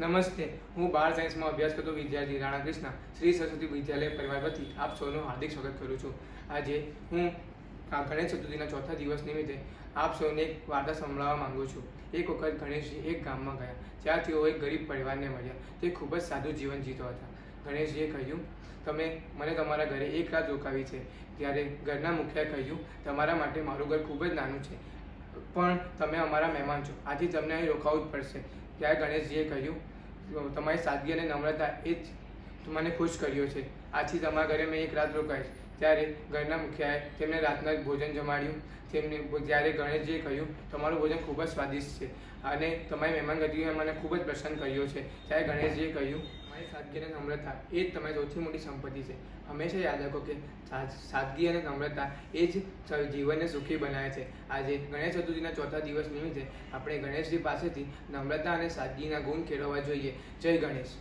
નમસ્તે, હું બાર સાયન્સમાં અભ્યાસ કરતો વિદ્યાર્થી રાણા કૃષ્ણા શ્રી સરસ્વતી વિદ્યાલય પરિવાર વતી આપ સૌનું હાર્દિક સ્વાગત કરું છું. આજે હું ગણેશ ચતુર્થીના ચોથા દિવસ નિમિત્તે આપ સૌને એક વાર્તા સંભળાવવા માંગુ છું. એક વખત ગણેશજી એક ગામમાં ગયા, જ્યાં તેઓ એક ગરીબ પરિવારને મળ્યા. તે ખૂબ જ સાદું જીવન જીવતા હતા. ગણેશજીએ કહ્યું, તમે મને તમારા ઘરે એક રાત રોકાવી છે. ત્યારે ઘરના મુખિયાએ કહ્યું, તમારા માટે મારું ઘર ખૂબ જ નાનું છે, પણ તમે અમારા મહેમાન છો, આથી તમને અહીં રોકાવું જ પડશે. ત્યારે ગણેશજીએ કહ્યું, તમારી સાદગી અને નમ્રતા એ જ મને ખુશ કર્યો છે, આથી તમારા ઘરે મેં એક રાત રોકાઈશ. ત્યારે ઘરના મુખિયાએ તેમને રાતના ભોજન જમાડ્યું. ત્યારે ગણેશજીએ કહ્યું, તમારું ભોજન ખૂબ જ સ્વાદિષ્ટ છે અને તમારી મહેમાનગતિએ મને ખૂબ જ પ્રસન્ન કર્યો છે. ત્યારે ગણેશજીએ કહ્યું, તમારી સાદગી અને નમ્રતા એ જ તમારી સૌથી મોટી સંપત્તિ છે. હંમેશા યાદ રાખો કે સાદગી અને નમ્રતા એ જ જીવનને સુખી બનાવે છે. આજે ગણેશ ચતુર્થીના ચોથા દિવસ નિમિત્તે આપણે ગણેશજી પાસેથી નમ્રતા અને સાદગીના ગુણ કેળવવા જોઈએ. જય ગણેશ.